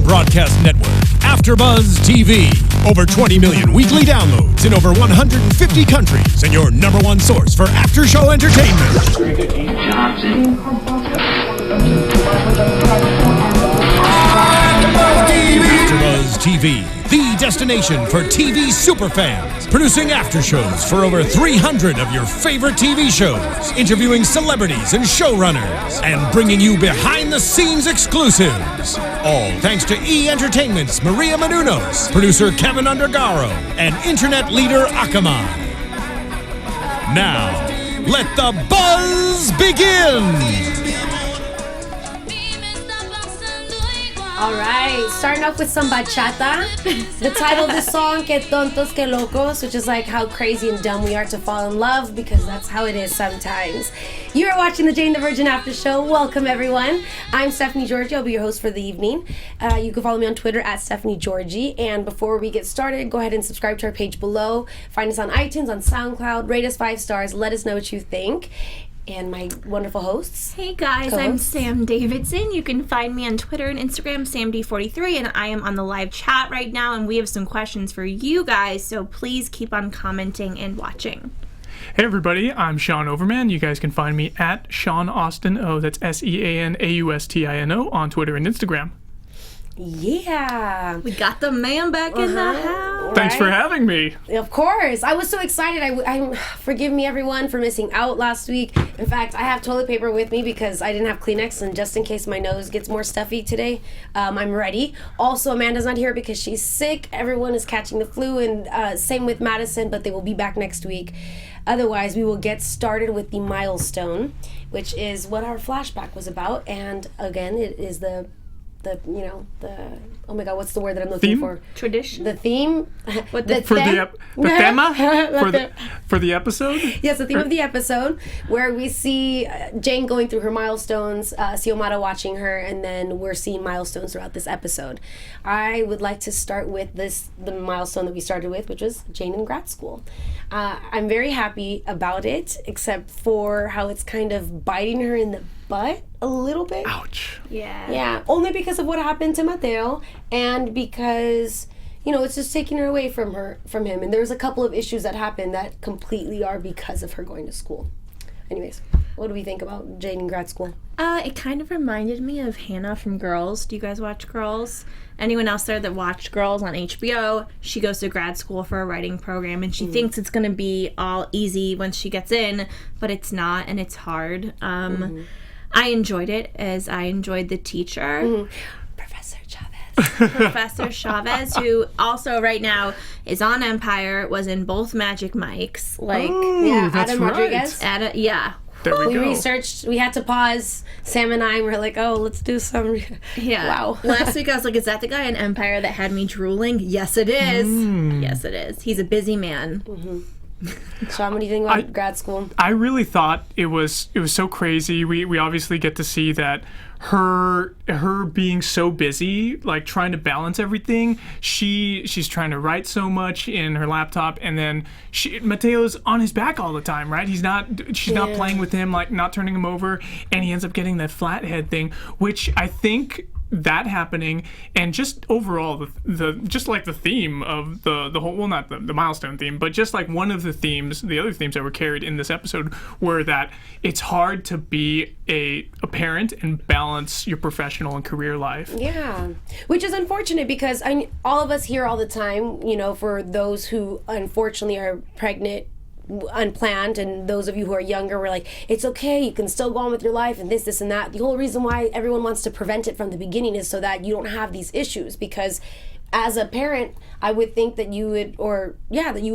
broadcast network, AFTERBUZZ TV. Over 20 million weekly downloads in over 150 countries, and your number one source for after-show entertainment. AFTERBUZZ TV, the destination for TV superfans, producing after shows for over 300 of your favorite TV shows, interviewing celebrities and showrunners, and bringing you behind-the-scenes exclusives. All thanks to E! Entertainment's Maria Menounos, producer Kevin Undergaro, and internet leader Akamai. Now, let the buzz begin! All right, starting off with some bachata. The title of the song, Que Tontos Que Locos, which is like how crazy and dumb we are to fall in love, because that's how it is sometimes. You are watching the Jane the Virgin After Show. Welcome, everyone. I'm Stephanie Giorgi. I'll be your host for the evening. You can follow me on Twitter at Stephanie Giorgi. And before we get started, go ahead and subscribe to our page below. Find us on iTunes, on SoundCloud. Rate us 5 stars. Let us know what you think. And my wonderful hosts. Hey guys, I'm Sam Davidson. You can find me on Twitter and Instagram, SamD43, and I am on the live chat right now, and we have some questions for you guys, so please keep on commenting and watching. Hey everybody, I'm Sean Overman. You guys can find me at Sean Austin O, that's SeanAustino on Twitter and Instagram. Yeah. We got the man back in the house. Thanks for having me. Of course. I was so excited. I forgive me, everyone, for missing out last week. In fact, I have toilet paper with me because I didn't have Kleenex, and just in case my nose gets more stuffy today, I'm ready. Also, Amanda's not here because she's sick. Everyone is catching the flu, and same with Madison, but they will be back next week. Otherwise, we will get started with the Milestone, which is what our flashback was about. And again, it is the oh my god, what's the word that I'm looking for? Tradition? The theme? For the episode? Yes, the theme of the episode, where we see Jane going through her milestones, Xiomara watching her, and then we're seeing milestones throughout this episode. I would like to start with the milestone that we started with, which was Jane in grad school. I'm very happy about it, except for how it's kind of biting her in the butt a little bit. Ouch. Yeah, only because of what happened to Mateo, and because it's just taking her away from him, and there's a couple of issues that happen that completely are because of her going to school. Anyways, what do we think about Jane in grad school? It kind of reminded me of Hannah from Girls. Do you guys watch Girls? Anyone else there that watched Girls on HBO? She goes to grad school for a writing program, and she thinks it's going to be all easy once she gets in, but it's not, and it's hard. I enjoyed it, as I enjoyed the teacher. Professor Chavez. Professor Chavez, who also right now is on Empire, was in both Magic Mikes. Adam Rodriguez. Yeah. There we go. Researched, we had to pause. Sam and I were like, let's do some. Yeah. Wow. Last week I was like, is that the guy in Empire that had me drooling? Yes, it is. Yes, it is. He's a busy man. Sean, what do you think about grad school? I really thought it was so crazy. We obviously get to see that her being so busy, like trying to balance everything. She's trying to write so much in her laptop, and then Mateo's on his back all the time, right? She's not playing with him, like not turning him over, and he ends up getting that flathead thing, which I think that happening, and just overall the just like the theme of the whole, well, not the milestone theme, but just like one of the other themes that were carried in this episode were that it's hard to be a parent and balance your professional and career life. Yeah, which is unfortunate because all of us hear all the time, for those who unfortunately are pregnant unplanned, and those of you who are younger were like, it's okay, you can still go on with your life, and this and that. The whole reason why everyone wants to prevent it from the beginning is so that you don't have these issues, because as a parent, I would think that you would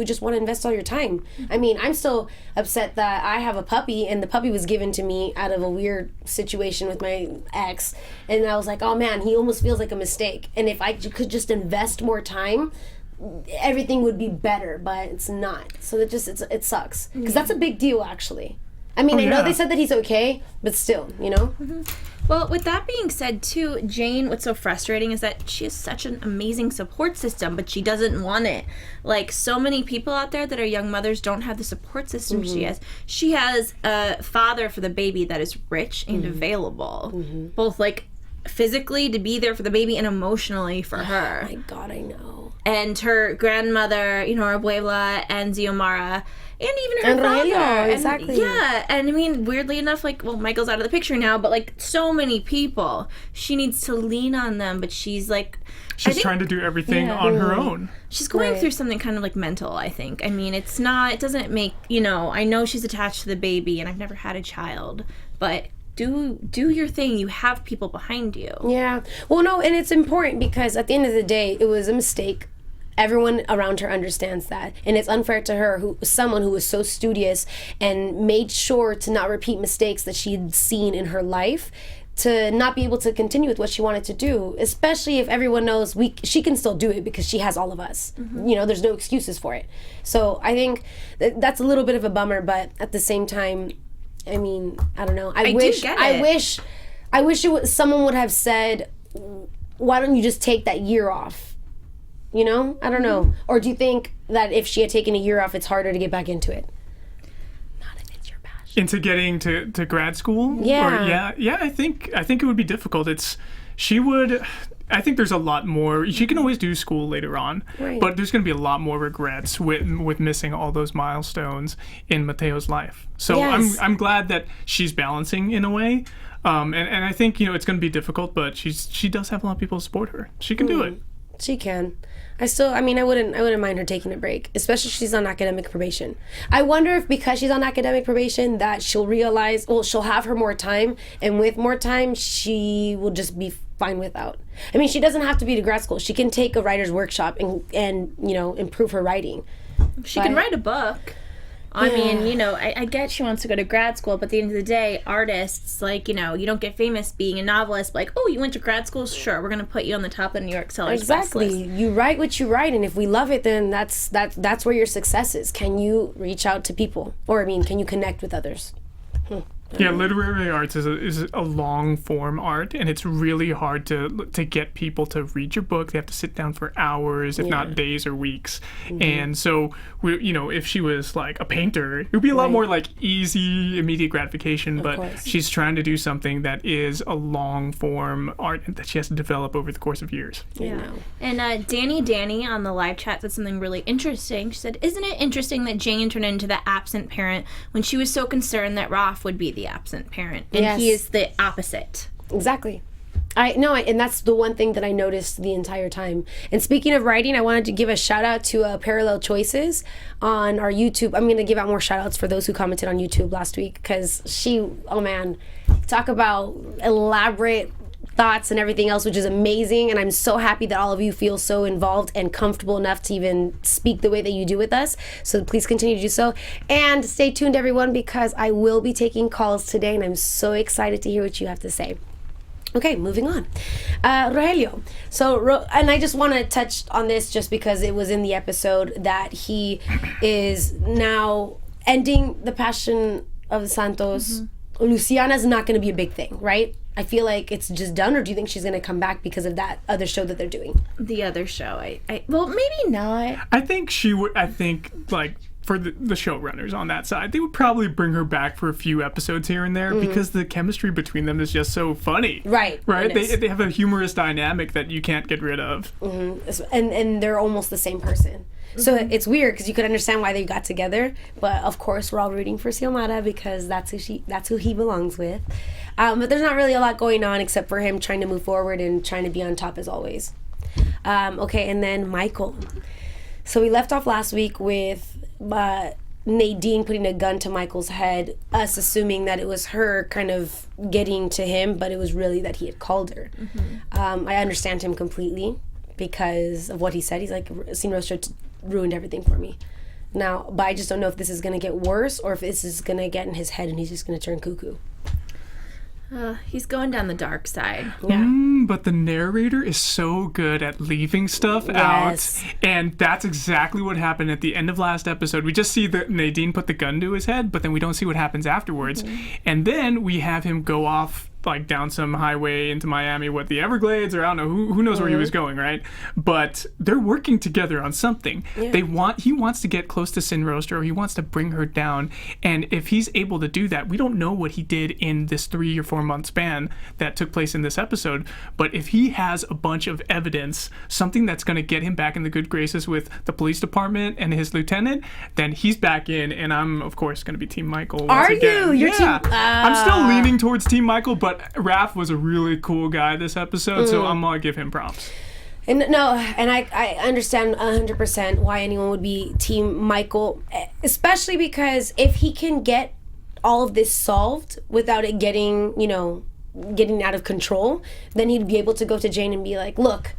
just want to invest all your time. I mean, I'm still upset that I have a puppy, and the puppy was given to me out of a weird situation with my ex, and I was like, oh man, he almost feels like a mistake, and if I could just invest more time, everything would be better, but it's not. So it sucks, because that's a big deal, actually. I mean, I know they said that he's okay, but still, Well, with that being said, too, Jane, what's so frustrating is that she has such an amazing support system, but she doesn't want it. Like, so many people out there that are young mothers don't have the support system she has. She has a father for the baby that is rich and available. Both, like, physically to be there for the baby and emotionally for her. Oh my God, I know. And her grandmother, you know, her abuela and Xiomara, and even her And father. Rogelio, exactly. Yeah, and I mean, weirdly enough, like, well, Michael's out of the picture now, but like so many people, she needs to lean on them, but she's like, She's trying to do everything on her own. she's going Right. through something kind of like mental, I think. I mean, it doesn't make, you know, I know she's attached to the baby and I've never had a child, but do your thing. You have people behind you. Yeah. Well, no, and it's important because at the end of the day, it was a mistake. Everyone around her understands that, and it's unfair to her, someone who was so studious and made sure to not repeat mistakes that she'd seen in her life, to not be able to continue with what she wanted to do, especially if everyone knows she can still do it because she has all of us. You know, there's no excuses for it. So I think that's a little bit of a bummer, but at the same time, I mean, I don't know. I wish someone would have said, why don't you just take that year off? You know? I don't know. Or do you think that if she had taken a year off, it's harder to get back into it? Not if it's your passion. Into getting to grad school? Yeah. Yeah, I think it would be difficult. I think there's a lot more. She can always do school later on, Right. but there's going to be a lot more regrets with missing all those milestones in Mateo's life. So Yes. I'm glad that she's balancing in a way. And I think, you know, it's going to be difficult, but she does have a lot of people to support her. She can do it. She can. I wouldn't mind her taking a break, especially if she's on academic probation. I wonder if because she's on academic probation that she'll realize, well, she'll have her more time, and with more time, she will just be fine without. I mean, she doesn't have to be to grad school. She can take a writer's workshop and you know, improve her writing. She can write a book. I mean, you know, I get she wants to go to grad school, but at the end of the day, artists, like, you know, you don't get famous being a novelist. Like, oh, you went to grad school? Sure, we're going to put you on the top of the New York Sellers Best list. Exactly. You write what you write, and if we love it, then that's where your success is. Can you reach out to people? Or, I mean, can you connect with others? Yeah, literary arts is a long form art, and it's really hard to get people to read your book. They have to sit down for hours, if not days or weeks. And so, if she was like a painter, it would be a lot more like easy, immediate gratification. But course. she's trying to do something that is a long form art that she has to develop over the course of years. Yeah. And Danny on the live chat said something really interesting. She said, "Isn't it interesting that Jane turned into the absent parent when she was so concerned that Ralph would be the absent parent, and he is the opposite?" Exactly. And that's the one thing that I noticed the entire time. And speaking of writing, I wanted to give a shout out to Parallel Choices on our YouTube. I'm going to give out more shout outs for those who commented on YouTube last week, because talk about elaborate thoughts and everything else, which is amazing. And I'm so happy that all of you feel so involved and comfortable enough to even speak the way that you do with us. So please continue to do so. And stay tuned, everyone, because I will be taking calls today, and I'm so excited to hear what you have to say. Okay, moving on. Rogelio. And I just want to touch on this just because it was in the episode that he is now ending the Passion of the Santos. Luciana's not going to be a big thing, right? I feel like it's just done, or do you think she's going to come back because of that other show that they're doing? The other show, well, maybe not. I think she would. I think like for the showrunners on that side, they would probably bring her back for a few episodes here and there because the chemistry between them is just so funny. Right. They have a humorous dynamic that you can't get rid of. And they're almost the same person. So it's weird because you could understand why they got together, but of course we're all rooting for Xiomara because that's who he belongs with. But there's not really a lot going on except for him trying to move forward and trying to be on top as always. Okay, and then Michael. So we left off last week with Nadine putting a gun to Michael's head, us assuming that it was her kind of getting to him, but it was really that he had called her. I understand him completely because of what he said. He's like, Sinrostra ruined everything for me. Now, but I just don't know if this is going to get worse or if this is going to get in his head and he's just going to turn cuckoo. He's going down the dark side. Yeah. But the narrator is so good at leaving stuff out. And that's exactly what happened at the end of last episode. We just see that Nadine put the gun to his head, but then we don't see what happens afterwards. And then we have him go off like down some highway into Miami, the Everglades, or I don't know, who knows where he was going, right? But they're working together on something. Yeah. He wants to get close to Sin Rostro. He wants to bring her down. And if he's able to do that, we don't know what he did in this 3 or 4 month span that took place in this episode. But if he has a bunch of evidence, something that's going to get him back in the good graces with the police department and his lieutenant, then he's back in. And I'm, of course, going to be Team Michael once again. Are you? You're yeah. Team... I'm still leaning towards Team Michael, but Raph was a really cool guy this episode, so I'm going to give him props. And I understand 100% why anyone would be Team Michael, especially because if he can get all of this solved without it getting out of control, then he'd be able to go to Jane and be like, look,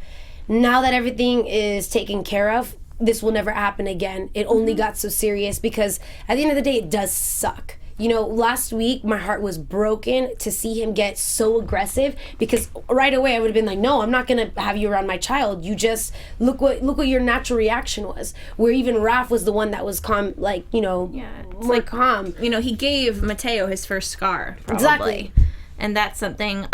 now that everything is taken care of, this will never happen again. It only got so serious because at the end of the day, it does suck. Last week my heart was broken to see him get so aggressive because right away I would have been like, no, I'm not gonna have you around my child. You just look what your natural reaction was. Where even Raph was the one that was calm, calm. He gave Mateo his first scar, probably. Exactly. And that's something.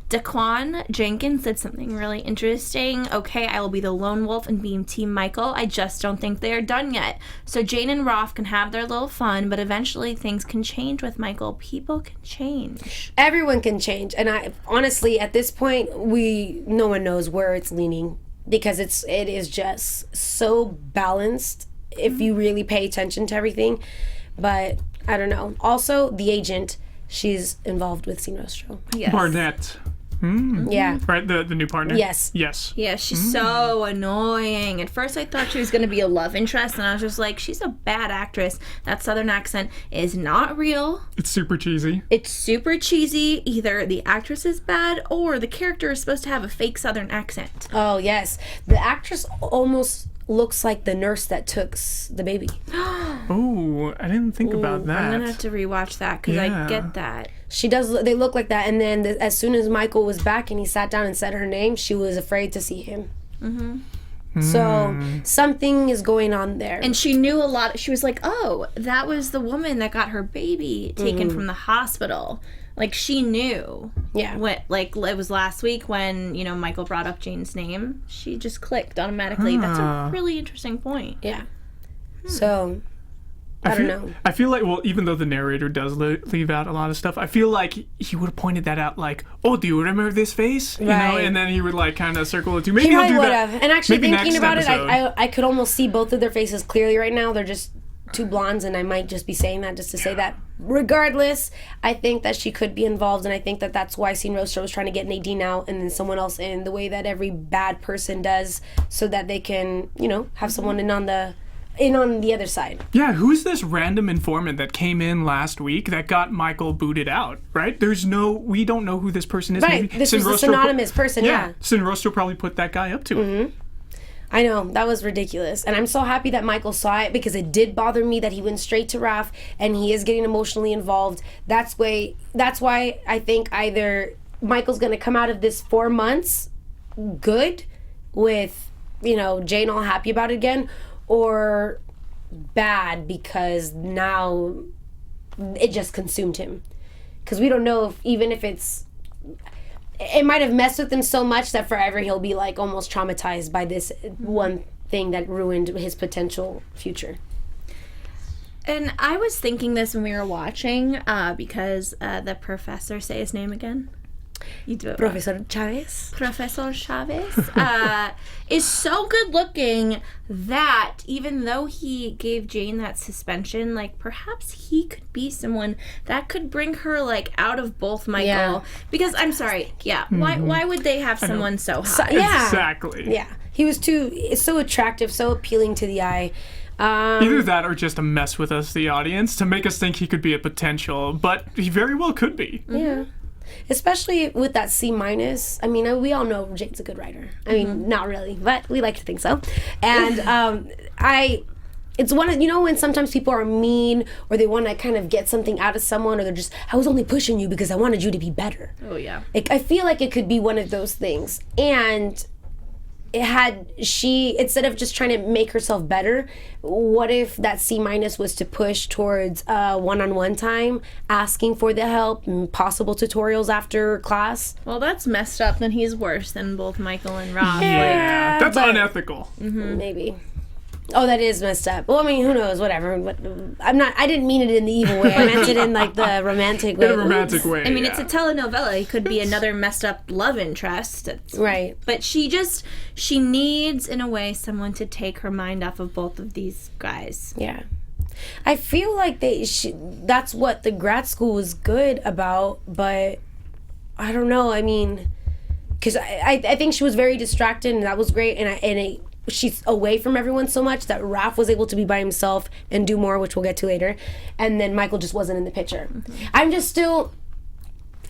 Daquan Jenkins said something really interesting. Okay, I will be the lone wolf and be Team Michael. I just don't think they are done yet. So Jane and Rolf can have their little fun, but eventually things can change with Michael. People can change. Everyone can change. And I honestly, at this point, no one knows where it's leaning because it is just so balanced if you really pay attention to everything. But I don't know. Also, the agent, she's involved with Sin Rostro. Yes. Barnett. Yeah. Right, the new partner? Yes. Yeah, she's so annoying. At first I thought she was going to be a love interest, and I was just like, she's a bad actress. That southern accent is not real. It's super cheesy. Either the actress is bad or the character is supposed to have a fake southern accent. Oh, yes. The actress almost looks like the nurse that took the baby. Oh, I didn't think about that. I'm going to have to rewatch that because I get that. She does. They look like that. And then as soon as Michael was back and he sat down and said her name, she was afraid to see him. Mm-hmm. So something is going on there. And she knew a lot. She was like, oh, that was the woman that got her baby taken from the hospital. Like, she knew. Yeah. It was last week when, Michael brought up Jane's name. She just clicked automatically. That's a really interesting point. Yeah. So... I don't know. I feel like, well, even though the narrator does leave out a lot of stuff, I feel like he would have pointed that out, like, oh, do you remember this face? Right. And then he would, kind of circle it too. Maybe he he'll might do would that. have. And actually thinking about episode. it, I could almost see both of their faces clearly right now. They're just two blondes, and I might just be saying that just to say that. Regardless, I think that she could be involved, and I think that that's why Sin Rostro was trying to get Nadine out and then someone else in, the way that every bad person does, so that they can, have someone in on the other side. Yeah, who's this random informant that came in last week that got Michael booted out, right? We don't know who this person is. Right, this was a synonymous person, yeah. Sin Rostro probably put that guy up to it. I know, that was ridiculous. And I'm so happy that Michael saw it because it did bother me that he went straight to Raph and he is getting emotionally involved. That's why I think either Michael's going to come out of this 4 months good with, Jane all happy about it again, or bad because now it just consumed him. Because we don't know if it might have messed with him so much that forever he'll be almost traumatized by this one thing that ruined his potential future. And I was thinking this when we were watching because the professor, say his name again. You do it. Professor Chavez. Professor Chavez is so good looking that even though he gave Jane that suspension, perhaps he could be someone that could bring her out of both Michael. Yeah. Because I'm sorry, why would they have someone so hot? Exactly. Yeah, he was so attractive, so appealing to the eye. Either that or just to mess with us, the audience, to make us think he could be a potential, but he very well could be. Yeah. Especially with that C-. I mean, we all know Jane's a good writer. I mean, not really, but we like to think so. And it's one of, when sometimes people are mean or they want to kind of get something out of someone, or they're just, I was only pushing you because I wanted you to be better. Oh, yeah. I feel like it could be one of those things. And had she, instead of just trying to make herself better, what if that C- was to push towards one-on-one time, asking for the help, possible tutorials after class? Well, that's messed up. Then he's worse than both Michael and Rob. Yeah, that's but- unethical. Maybe. Oh, that is messed up. Well, I mean, who knows? Whatever. I didn't mean it in the evil way. I meant it in like the romantic way. In a romantic way. I mean, it's a telenovela. He could be another messed up love interest. Right. But she needs, in a way, someone to take her mind off of both of these guys. Yeah. I feel like that's what the grad school was good about, but I don't know. I mean, because I think she was very distracted, and that was great, and she's away from everyone so much that Raph was able to be by himself and do more, which we'll get to later, and then Michael just wasn't in the picture. I'm just still,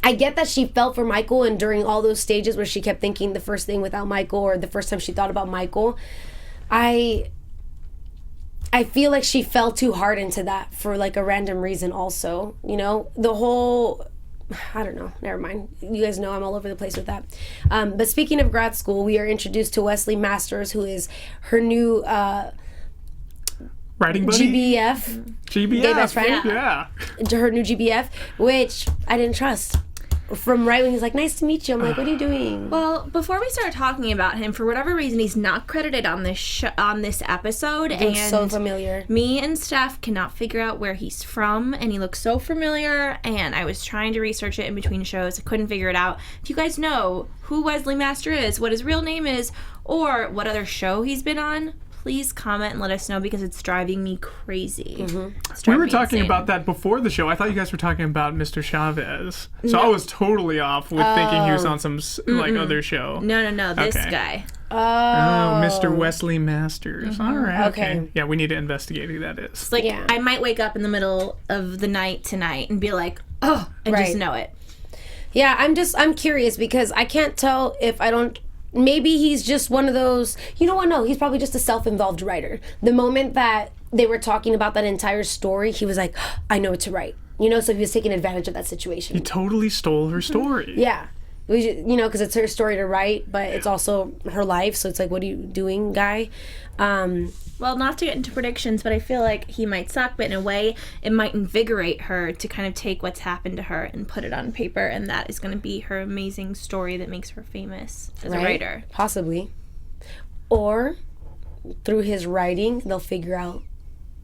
I get that she felt for Michael, and during all those stages where she kept thinking the first thing without Michael, or the first time she thought about Michael, I feel like she fell too hard into that for like a random reason also, you know, the whole, I don't know, never mind. You guys know I'm all over the place with that. But speaking of grad school, we are introduced to Wesley Masters, who is her new writing buddy? GBF. GBF. Gay best friend? Yeah. Her new GBF, which I didn't trust. From right when he's like, nice to meet you, I'm like, what are you doing? Well, before we start talking about him, for whatever reason, he's not credited on this on this episode. He looks so familiar. Me and Steph cannot figure out where he's from, and he looks so familiar, and I was trying to research it in between shows. I couldn't figure it out. If you guys know who Wesley Master is, what his real name is, or what other show he's been on, please comment and let us know, because it's driving me crazy. It's We driving were me talking insane. about that before the show. I thought you guys were talking about Mr. Chavez. So I was totally off with thinking he was on some like other show. No, this Okay. guy. Oh, Mr. Wesley Masters. All right. Okay. Yeah, we need to investigate who that is. It's like, Yeah. I might wake up in the middle of the night tonight and be like, oh, and Right. just know it. Yeah, I'm curious because I can't tell if I don't. Maybe he's just one of those. You know what? No, he's probably just a self-involved writer. The moment that they were talking about that entire story, he was like, I know what to write. You know, so he was taking advantage of that situation. He totally stole her story. Yeah. You know, because it's her story to write, but it's also her life. So it's like, what are you doing, guy? Well, not to get into predictions, but I feel like he might suck, but in a way, it might invigorate her to kind of take what's happened to her and put it on paper, and that is going to be her amazing story that makes her famous as a writer. Possibly. Or through his writing, they'll figure out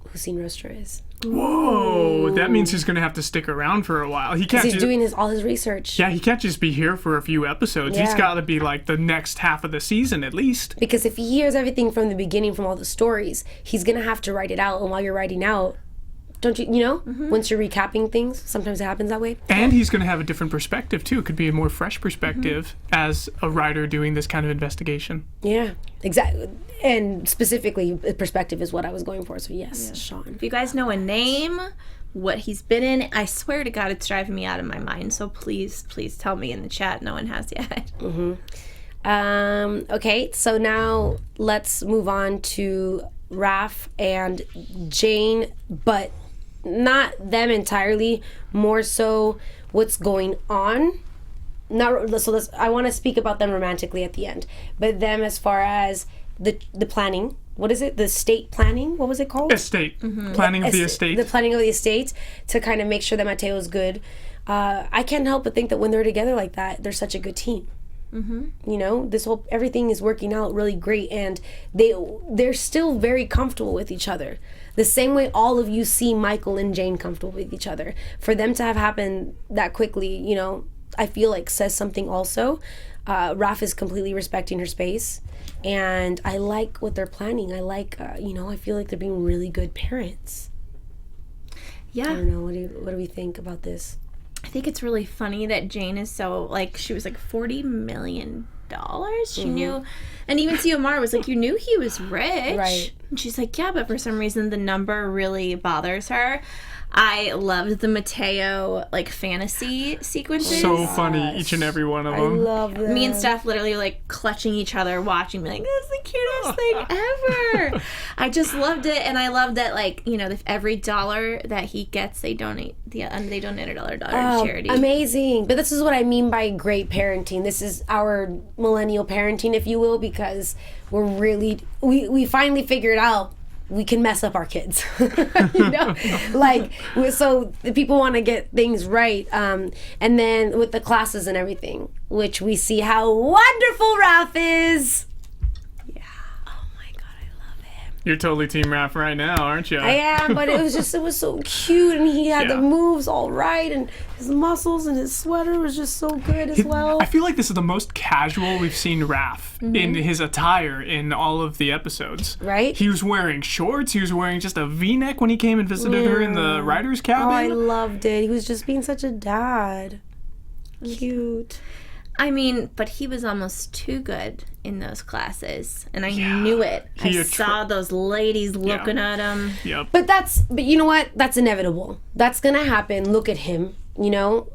who Scene Roaster is. Whoa, that means he's going to have to stick around for a while. He can't He's just, doing all his research. Yeah, he can't just be here for a few episodes. He's Yeah. got to be like the next half of the season at least. Because if he hears everything from the beginning, from all the stories, he's going to have to write it out. And while you're writing out, don't you know, once you're recapping things, sometimes it happens that way. And he's going to have a different perspective too. It could be a more fresh perspective as a writer doing this kind of investigation. Yeah, exactly. And specifically, perspective is what I was going for. So yes, Sean. If you guys know a name, what he's been in, I swear to God, it's driving me out of my mind. So please, please tell me in the chat. No one has yet. Okay, so now let's move on to Raph and Jane, but not them entirely, more so what's going on. I want to speak about them romantically at the end, but them as far as the planning. What is it? The estate planning? What was it called? Estate. Planning of the estate. The planning of the estate to kind of make sure that Mateo's good. I can't help but think that when they're together like that, they're such a good team. You know, everything is working out really great, and they're still very comfortable with each other. The same way all of you see Michael and Jane comfortable with each other. For them to have happened that quickly, you know, I feel like says something also. Raph is completely respecting her space, and I like what they're planning. I like, I feel like they're being really good parents. Yeah. I don't know. What do we think about this? I think it's really funny that Jane is so, like, she was like $40 million. She knew. And even Xiomara was like, you knew he was rich. Right. And she's like, yeah, but for some reason the number really bothers her. I loved the Mateo, like, fantasy sequences. So funny, each and every one of I them. love that. Me and Steph literally, like, clutching each other, watching, like, this is the cutest thing ever. I just loved it, and I love that, like, you know, if every dollar that he gets, they donate $1 to charity. Amazing. But this is what I mean by great parenting. This is our millennial parenting, if you will, because we're really we finally figured out we can mess up our kids. You know, like, so the people want to get things right, and then with the classes and everything, which we see how wonderful Raph is. You're totally Team Raph right now, aren't you? I am, but it was so cute, and he had the moves all right, and his muscles and his sweater was just so good as well. I feel like this is the most casual we've seen Raph in his attire in all of the episodes. Right? He was wearing shorts. He was wearing just a V-neck when he came and visited her in the writer's cabin. Oh, I loved it. He was just being such a dad. Cute. I mean, but he was almost too good in those classes, and I knew it. I saw those ladies looking at him. Yep. But you know what? That's inevitable. That's gonna happen. Look at him. You know.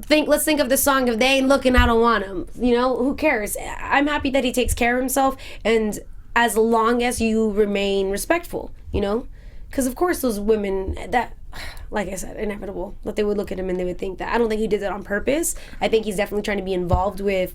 Let's think of the song of "They Ain't Looking, I Don't Want Him." You know, who cares? I'm happy that he takes care of himself, and as long as you remain respectful, you know, because of course those women that. Like I said, inevitable that they would look at him and they would think that. I don't think he did that on purpose. I think he's definitely trying to be involved with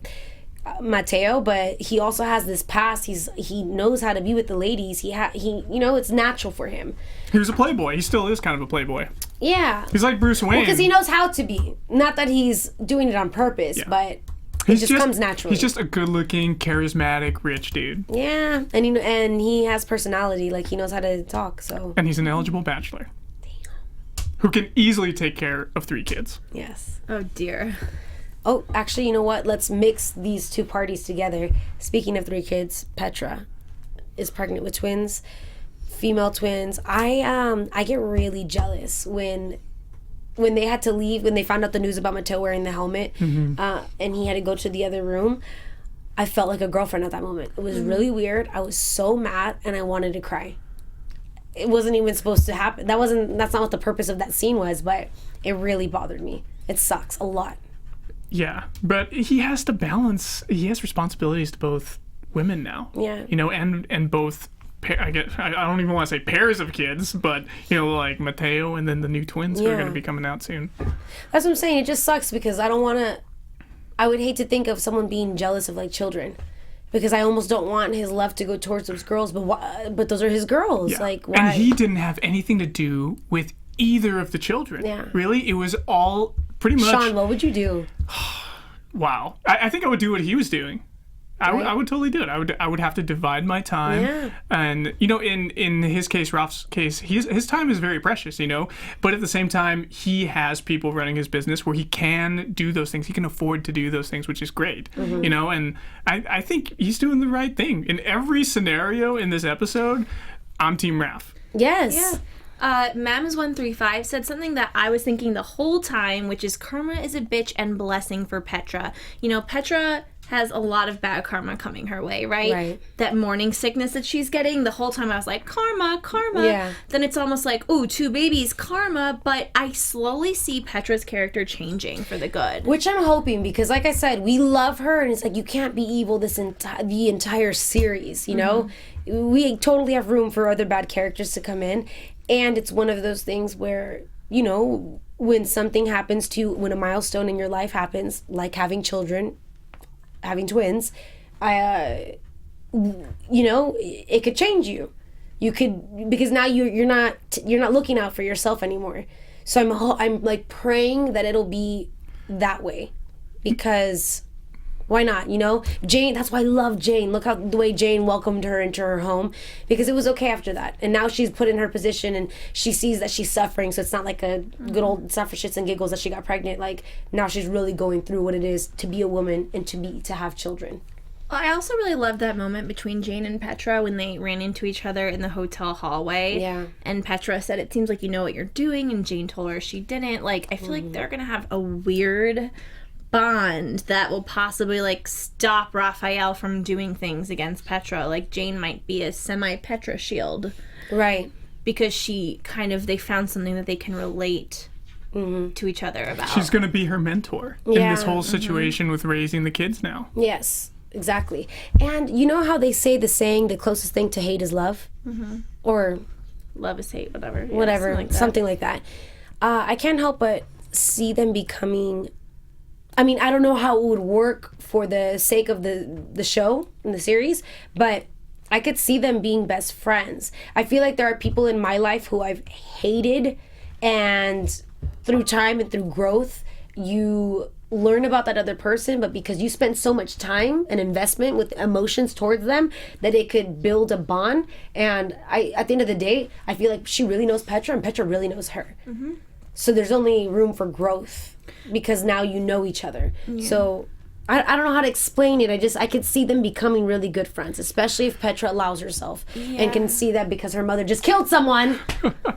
Mateo, but he also has this past. He knows how to be with the ladies. He you know, it's natural for him. He was a playboy. He still is kind of a playboy. Yeah. He's like Bruce Wayne. Because he knows how to be. Not that he's doing it on purpose, but it just comes naturally. He's just a good-looking, charismatic, rich dude. Yeah, and he has personality. Like, he knows how to talk. So. And he's an eligible bachelor. Who can easily take care of 3 kids. Yes. Oh, dear. Oh, actually, you know what? Let's mix these two parties together. Speaking of 3 kids, Petra is pregnant with twins, female twins. I get really jealous when they had to leave, when they found out the news about Mateo wearing the helmet, and he had to go to the other room. I felt like a girlfriend at that moment. It was really weird. I was so mad, and I wanted to cry. It wasn't even supposed to happen. That's not what the purpose of that scene was, but it really bothered me. It sucks a lot. Yeah, but he has to balance. He has responsibilities to both women now. Yeah. You know, and both. I don't even want to say pairs of kids, but you know, like Mateo and then the new twins who are going to be coming out soon. That's what I'm saying. It just sucks because I don't want to. I would hate to think of someone being jealous of like children. Because I almost don't want his love to go towards those girls, but those are his girls. Yeah. Like, why? And he didn't have anything to do with either of the children. Yeah. Really, it was all pretty much. Sean, what would you do? Wow, I think I would do what he was doing. I would totally do it. I would have to divide my time, and you know, in his case, Ralph's case, his time is very precious, you know. But at the same time, he has people running his business where he can do those things. He can afford to do those things, which is great, you know. And I think he's doing the right thing in every scenario in this episode. I'm Team Raph. Yes. Yeah. Mams135 said something that I was thinking the whole time, which is karma is a bitch and blessing for Petra. You know, Petra has a lot of bad karma coming her way, right? That morning sickness that she's getting, the whole time I was like, karma. Yeah. Then it's almost like, ooh, 2 babies, karma. But I slowly see Petra's character changing for the good. Which I'm hoping, because like I said, we love her, and it's like, you can't be evil the entire series, you know? We totally have room for other bad characters to come in. And it's one of those things where, you know, when something happens to you, when a milestone in your life happens, like having children, having twins, you know, it could change you. You could, because now you're not looking out for yourself anymore. So I'm like praying that it'll be that way, because why not? You know, Jane. That's why I love Jane. Look how the way Jane welcomed her into her home, because it was okay after that. And now she's put in her position, and she sees that she's suffering. So it's not like a good old, it's not for shits and giggles that she got pregnant. Like, now she's really going through what it is to be a woman and to have children. I also really loved that moment between Jane and Petra when they ran into each other in the hotel hallway. Yeah. And Petra said, "It seems like you know what you're doing," and Jane told her she didn't. Like, I feel like they're gonna have a weird bond that will possibly like stop Rafael from doing things against Petra. Like, Jane might be a semi-Petra shield, right? Because they found something that they can relate to each other about. She's gonna be her mentor in this whole situation with raising the kids now. Yes. exactly. And you know how they say the saying, the closest thing to hate is love? Or Love is hate, whatever. Yeah, whatever, something like that. I can't help but see them becoming, I mean, I don't know how it would work for the sake of the show and the series, but I could see them being best friends. I feel like there are people in my life who I've hated, and through time and through growth, you learn about that other person, but because you spend so much time and investment with emotions towards them, that it could build a bond. And at the end of the day, I feel like she really knows Petra and Petra really knows her. So there's only room for growth because now you know each other. So I don't know how to explain it. I could see them becoming really good friends, especially if Petra allows herself and can see that because her mother just killed someone.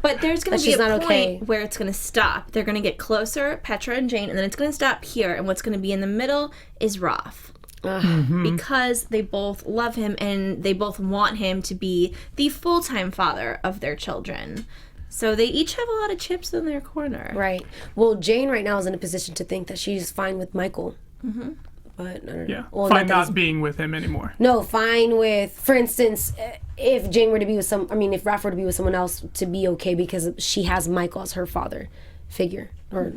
But there's going to be a point where it's going to stop. They're going to get closer, Petra and Jane, and then it's going to stop here. And what's going to be in the middle is Raf. Because they both love him and they both want him to be the full-time father of their children. So they each have a lot of chips in their corner. Right. Well, Jane right now is in a position to think that she's fine with Michael. But I don't know. Well, fine not being with him anymore. No, fine with, for instance, if Jane were to be with if Raph were to be with someone else, to be okay because she has Michael as her father figure. Or,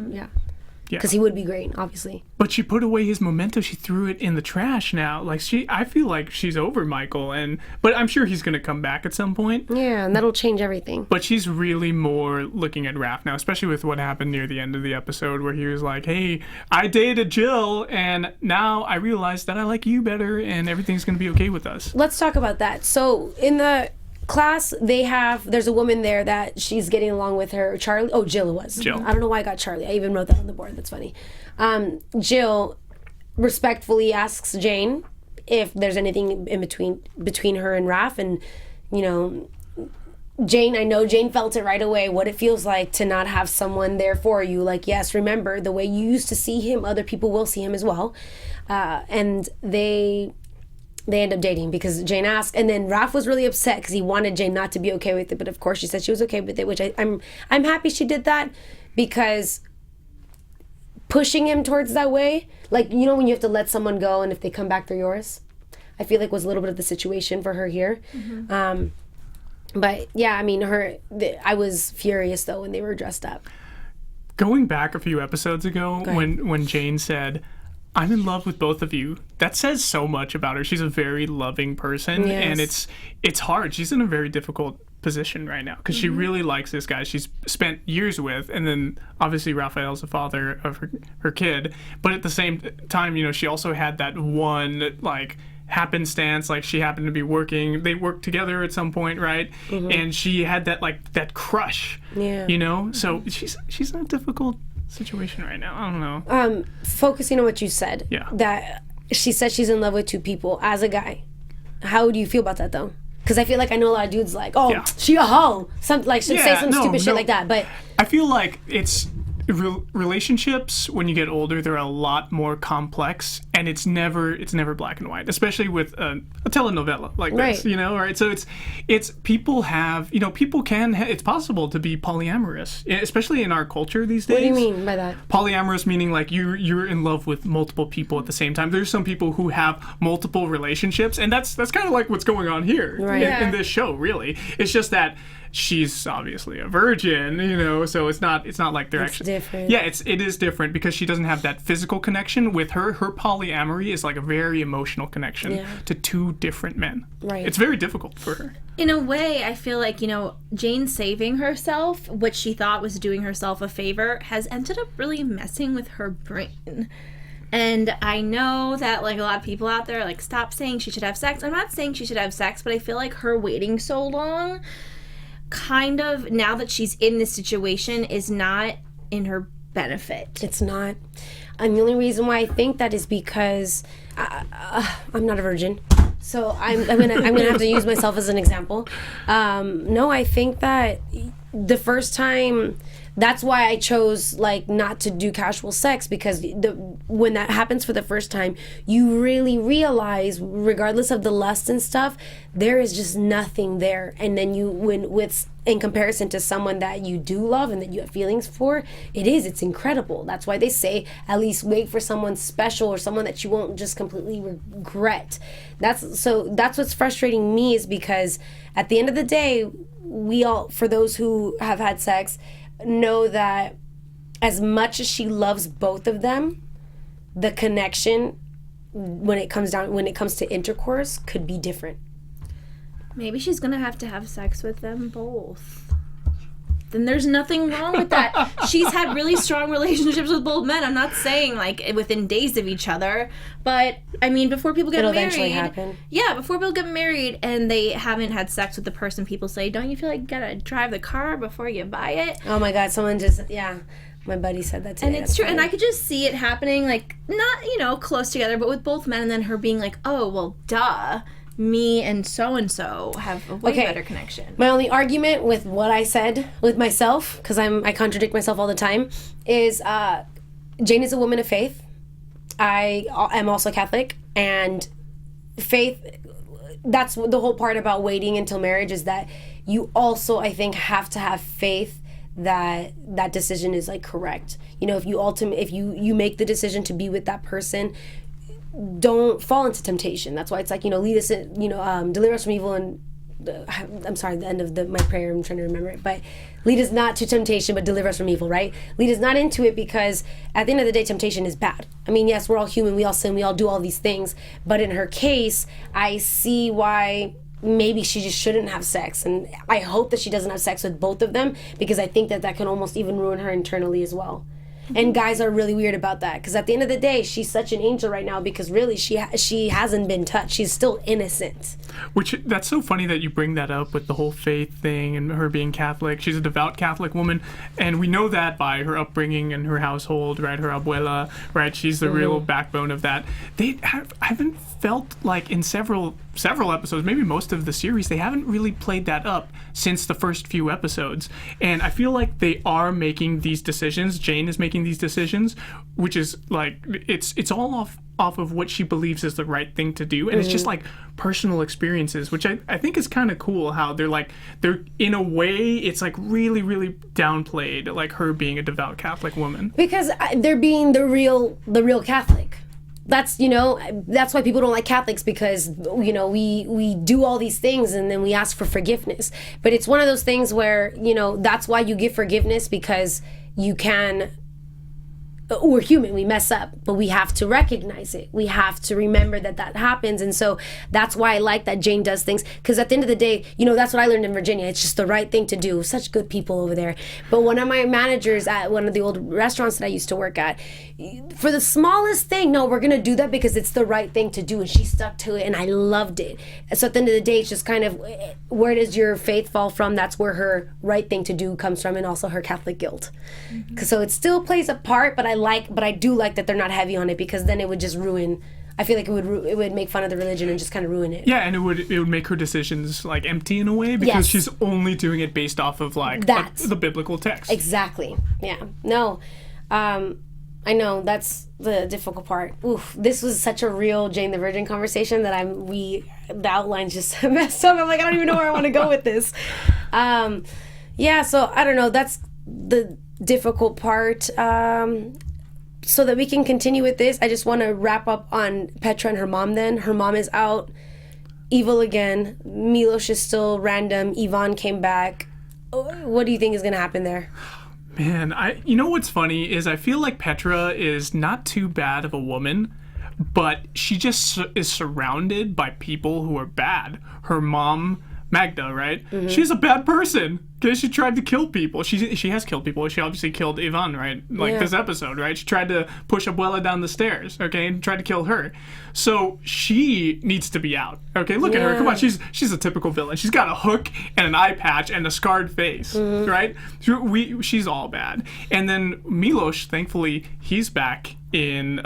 because he would be great, obviously. But she put away his memento. She threw it in the trash now. Like, I feel like she's over Michael, but I'm sure he's going to come back at some point. Yeah, and that'll change everything. But she's really more looking at Raph now, especially with what happened near the end of the episode where he was like, hey, I dated Jill, and now I realize that I like you better, and everything's going to be okay with us. Let's talk about that. So, in the class, there's a woman there that she's getting along with her. Jill it was. Jill. I don't know why I got Charlie. I even wrote that on the board. That's funny. Jill respectfully asks Jane if there's anything in between her and Raph, and I know Jane felt it right away, what it feels like to not have someone there for you. Like, yes, remember the way you used to see him, other people will see him as well. And they end up dating because Jane asked, and then Raph was really upset because he wanted Jane not to be okay with it, but of course she said she was okay with it, which I'm happy she did that, because pushing him towards that way, like, when you have to let someone go and if they come back they're yours, I feel like was a little bit of the situation for her here. But yeah, I mean, I was furious though when they were dressed up. Going back a few episodes ago, when Jane said, I'm in love with both of you, that says so much about her. She's a very loving person, and it's hard. She's in a very difficult position right now because she really likes this guy she's spent years with, and then obviously Rafael's the father of her kid, but at the same time, she also had that one, like, happenstance, like she happened to be they worked together at some point, right? And she had that crush, so she's in a difficult situation right now. I don't know. Focusing on what you said, that she said she's in love with two people as a guy. How do you feel about that though? Because I feel like I know a lot of dudes like, she a hoe, something like say some stupid shit like that. But I feel like it's relationships when you get older, they're a lot more complex, and it's never black and white, especially with a telenovela like this, right? So it's people have, it's possible to be polyamorous, especially in our culture these days. What do you mean by that? Polyamorous meaning like you're in love with multiple people at the same time. There's some people who have multiple relationships, and that's kind of like what's going on here in this show, really. It's just that she's obviously a virgin, so it's not like they're actually different. Yeah, it is different because she doesn't have that physical connection with her. Her polyamory is like a very emotional connection to two different men. Right. It's very difficult for her. In a way, I feel like, Jane saving herself, which she thought was doing herself a favor, has ended up really messing with her brain. And I know that, like, a lot of people out there are like, stop saying she should have sex. I'm not saying she should have sex, but I feel like her waiting so long, kind of, now that she's in this situation, is not in her benefit. It's not. And the only reason why I think that is because I'm not a virgin, so I'm gonna have to use myself as an example. No, I think that the first time that's why I chose like not to do casual sex, because when that happens for the first time, you really realize, regardless of the lust and stuff, there is just nothing there. And then in comparison to someone that you do love and that you have feelings for, it's incredible. That's why they say at least wait for someone special or someone that you won't just completely regret. That's what's frustrating me, is because at the end of the day, we all, for those who have had sex, know that as much as she loves both of them, the connection when it comes to intercourse could be different. Maybe she's gonna have to have sex with them both. Then there's nothing wrong with that. She's had really strong relationships with both men. I'm not saying like within days of each other, but I mean, before people get married, eventually happen. Yeah, before people get married and they haven't had sex with the person, people say, "Don't you feel like you gotta drive the car before you buy it?" Oh my God, someone just my buddy said that today. And it's true, and I could just see it happening, like not close together, but with both men, and then her being like, "Oh well, duh. Me and so have a way better connection." My only argument with what I said with myself, because I contradict myself all the time, is Jane is a woman of faith. I am also Catholic, and faith, that's the whole part about waiting until marriage, is that you also, I think, have to have faith that decision is like correct. If you make the decision to be with that person, don't fall into temptation. That's why it's like, lead us in, deliver us from evil, and I'm sorry, the end of my prayer, I'm trying to remember it, but lead us not to temptation, but deliver us from evil, right? Lead us not into it, because at the end of the day, temptation is bad. I mean, yes, we're all human, we all sin, we all do all these things, but in her case, I see why maybe she just shouldn't have sex, and I hope that she doesn't have sex with both of them, because I think that can almost even ruin her internally as well. And guys are really weird about that, because at the end of the day, she's such an angel right now, because really she hasn't been touched. She's still innocent. Which, that's so funny that you bring that up with the whole faith thing and her being Catholic. She's a devout Catholic woman, and we know that by her upbringing and her household, right? Her abuela, right? She's the real backbone of that. I haven't felt like in several episodes, maybe most of the series, they haven't really played that up since the first few episodes. And I feel like they are making these decisions. Jane is making these decisions, which is like, it's all off of what she believes is the right thing to do. And it's just like personal experiences, which I think is kind of cool, how they're in a way, it's like really, really downplayed, like her being a devout Catholic woman. Because they're being the real Catholic. That's why people don't like Catholics, because we do all these things and then we ask for forgiveness. But it's one of those things where that's why you give forgiveness, because we're human, we mess up, but we have to recognize it. We have to remember that happens. And so that's why I like that Jane does things, because at the end of the day, that's what I learned in Virginia. It's just the right thing to do. Such good people over there. But one of my managers at one of the old restaurants that I used to work at, for the smallest thing, no, we're gonna do that because it's the right thing to do, and she stuck to it, and I loved it. So at the end of the day, it's just kind of, where does your faith fall from? That's where her right thing to do comes from, and also her Catholic guilt. So it still plays a part, but I do like that they're not heavy on it, because then it would just ruin. I feel like it would make fun of the religion and just kind of ruin it. Yeah, and it would make her decisions like empty in a way, because she's only doing it based off of like the biblical text. Exactly. Yeah. No. I know that's the difficult part. Oof, this was such a real Jane the Virgin conversation that the outline's just messed up. I'm like, I don't even know where I want to go with this. Yeah, so I don't know. That's the difficult part. So that we can continue with this, I just want to wrap up on Petra and her mom then. Her mom is out, evil again. Milos is still random. Ivan came back. What do you think is going to happen there? Man, you know what's funny is I feel like Petra is not too bad of a woman, but she just is surrounded by people who are bad. Her mom, Magda, right? Mm-hmm. She's a bad person. Because she tried to kill people. She has killed people. She obviously killed Ivan, right? Like this episode, right? She tried to push Abuela down the stairs, okay? And tried to kill her. So she needs to be out, okay? Look at her. Come on. She's a typical villain. She's got a hook and an eye patch and a scarred face, right? She's all bad. And then Milos, thankfully, he's back in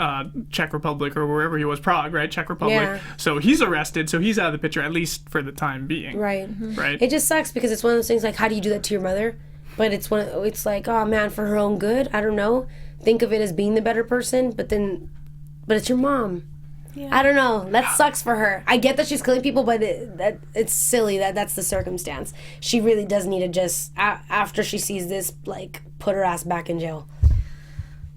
Czech Republic or wherever he was, Prague, right? Czech Republic. Yeah. So he's arrested. So he's out of the picture, at least for the time being. Right. Right. It just sucks because it's one of those things like, how do you do that to your mother? But it's like, oh man, for her own good. I don't know. Think of it as being the better person, but it's your mom. Yeah. I don't know. That sucks for her. I get that she's killing people, but it's silly that's the circumstance. She really does need to just, after she sees this, like, put her ass back in jail.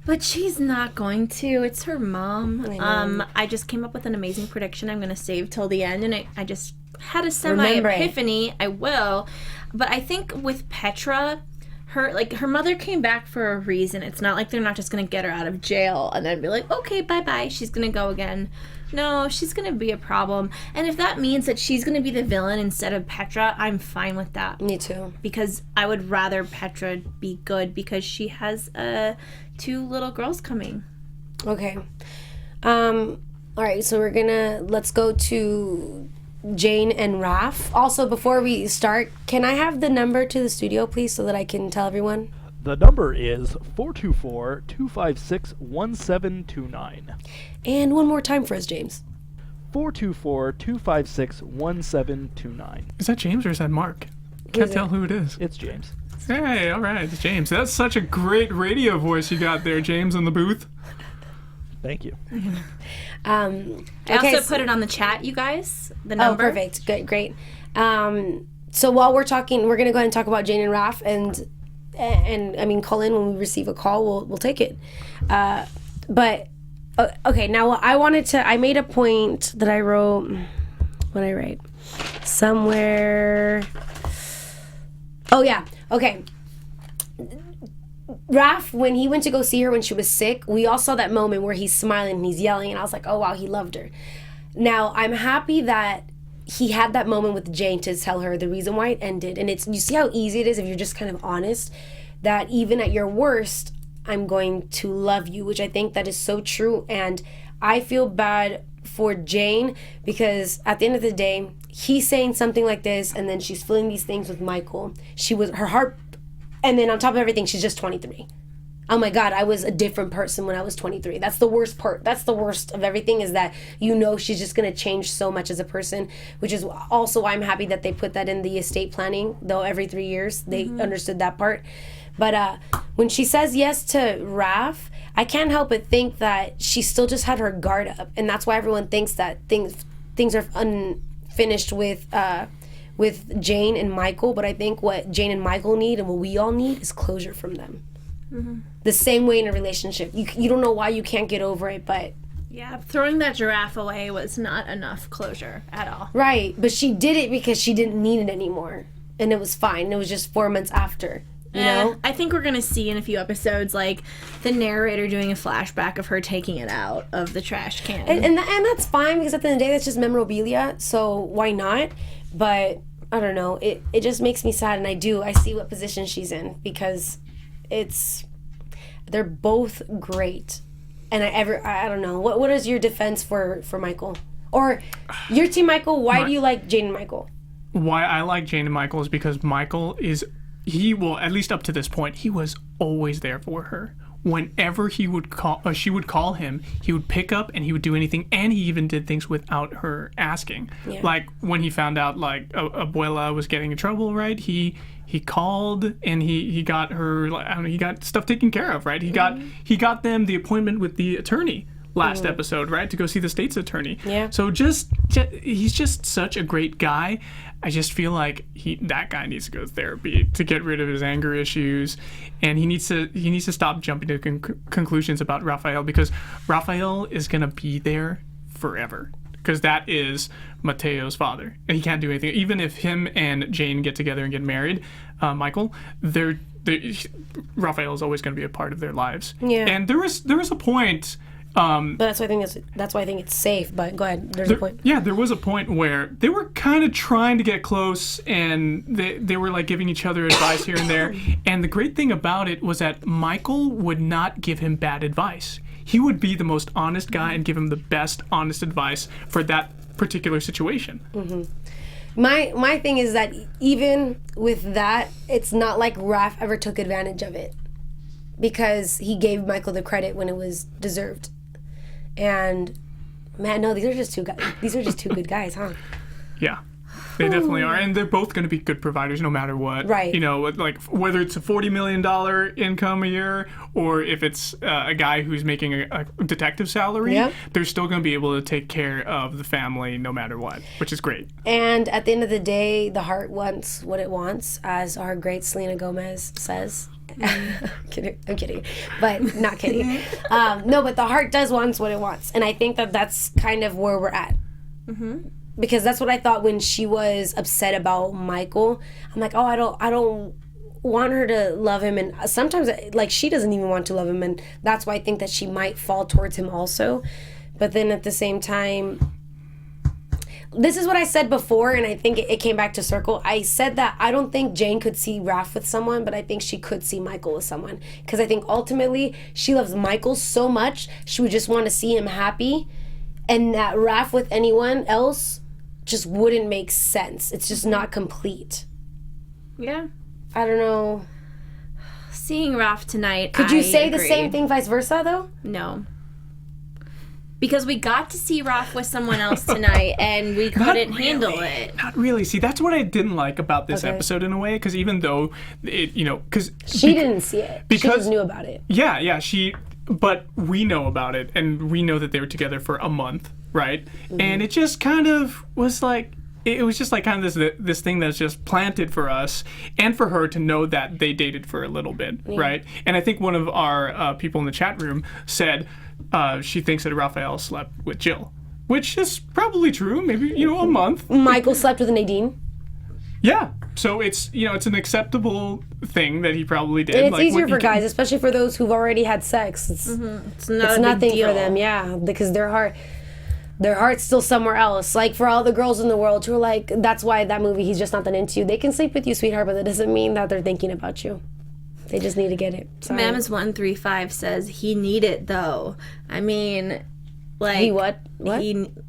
But she's not going to. It's her mom. I just came up with an amazing prediction I'm going to save till the end, and I just had a semi-epiphany. I will. But I think with Petra, her mother came back for a reason. It's not like they're not just going to get her out of jail and then be like, okay, bye-bye, she's going to go again. No, she's going to be a problem. And if that means that she's going to be the villain instead of Petra, I'm fine with that. Me too. Because I would rather Petra be good because she has 2 little girls coming. Okay. All right, so let's go to Jane and Raph. Also, before we start, can I have the number to the studio, please, so that I can tell everyone? The number is 424-256-1729. And one more time for us, James. 424-256-1729. Is that James or is that Mark? Can't tell who it is. It's James. Hey, all right, it's James. That's such a great radio voice you got there, James, in the booth. Thank you. I also put it on the chat, you guys. The number. Oh, perfect. Good, great. So while we're talking, we're gonna go ahead and talk about Jane and Raph, and I mean, call in when we receive a call. We'll take it. But okay, now I made a point that I wrote. What did I write? Somewhere. Oh yeah. Okay. Raph, when he went to go see her when she was sick, we all saw that moment where he's smiling and he's yelling, and I was like, oh wow, he loved her. Now, I'm happy that he had that moment with Jane to tell her the reason why it ended. And you see how easy it is if you're just kind of honest, that even at your worst, I'm going to love you, which I think that is so true. And I feel bad for Jane because at the end of the day, he's saying something like this, and then she's feeling these things with Michael. Her heart. And then on top of everything, she's just 23. Oh my God, I was a different person when I was 23. That's the worst part. That's the worst of everything, is that she's just going to change so much as a person, which is also why I'm happy that they put that in the estate planning, though every 3 years they understood that part. But when she says yes to Raph, I can't help but think that she still just had her guard up. And that's why everyone thinks that things are unfinished with Jane and Michael, but I think what Jane and Michael need and what we all need is closure from them. Mm-hmm. The same way in a relationship. You don't know why you can't get over it, but... Yeah, throwing that giraffe away was not enough closure at all. Right, but she did it because she didn't need it anymore. And it was fine. It was just 4 months after. You know? I think we're going to see in a few episodes, like, the narrator doing a flashback of her taking it out of the trash can. And that's fine, because at the end of the day, that's just memorabilia, so why not? But I don't know. It just makes me sad, and I see what position she's in, because they're both great. And I don't know. What is your defense for Michael? Or your team Michael, why do you like Jane and Michael? Why I like Jane and Michael is because Michael at least up to this point, he was always there for her. Whenever she would call him, he would pick up and he would do anything, and he even did things without her asking. Yeah. Like when he found out like Abuela was getting in trouble, right? He called and he got her. He got stuff taken care of, right? He got them the appointment with the attorney last episode, right, to go see the state's attorney. Yeah. So he's just such a great guy. I just feel like that guy needs to go to therapy to get rid of his anger issues, and he needs to stop jumping to conclusions about Rafael, because Rafael is gonna be there forever, because that is Mateo's father, and he can't do anything. Even if him and Jane get together and get married, Michael, Rafael is always going to be a part of their lives. Yeah. And there was a point. But that's why I think it's safe. But go ahead. There's a point. Yeah, there was a point where they were kind of trying to get close, and they were like giving each other advice here and there. And the great thing about it was that Michael would not give him bad advice. He would be the most honest guy and give him the best honest advice for that particular situation. Mm-hmm. My thing is that even with that, it's not like Raph ever took advantage of it, because he gave Michael the credit when it was deserved. And man, no, these are just two good guys, huh? Yeah. They definitely are, and they're both going to be good providers no matter what. Right. You know, like whether it's a $40 million income a year or if it's a guy who's making a detective salary, Yep. they're still going to be able to take care of the family no matter what, which is great. And at the end of the day, the heart wants what it wants, as our great Selena Gomez says. I'm kidding, but not kidding. No, but the heart does want what it wants, and I think that that's kind of where we're at. Because that's what I thought when she was upset about Michael. I'm like, oh, I don't want her to love him, and sometimes like she doesn't even want to love him, and that's why I think that she might fall towards him also. But then at the same time, this is what I said before, and I think it came back to circle. I said that I don't think Jane could see Raph with someone, but I think she could see Michael with someone. Because I think ultimately she loves Michael so much, she would just want to see him happy. And that Raph with anyone else just wouldn't make sense. It's just not complete. Yeah. I don't know. Seeing Raph tonight, Could you I say the agree. same thing vice versa, though? No. Because we got to see Raph with someone else tonight, and we couldn't handle it. Not really. See, that's what I didn't like about this Okay. episode in a way, because even though it, because She didn't see it. She because- just knew about it. yeah, but we know about it, and we know that they were together for a month, right? And it just kind of was like, it was just like kind of this thing that's just planted for us and for her to know that they dated for a little bit, right? And I think one of our people in the chat room said she thinks that Rafael slept with Jill, which is probably true. Maybe, a month. Michael slept with Nadine. Yeah. So it's, it's an acceptable thing that he probably did. And it's Like, easier what for you can- guys, especially for those who've already had sex. It's It's nothing for them, yeah, because their heart's still somewhere else. Like for all the girls in the world who are like, that's why that movie, he's just not that into you. They can sleep with you, sweetheart, but that doesn't mean that they're thinking about you. They just need to get it. Sorry. Mamas135 says he need it though. I mean, like He what? What?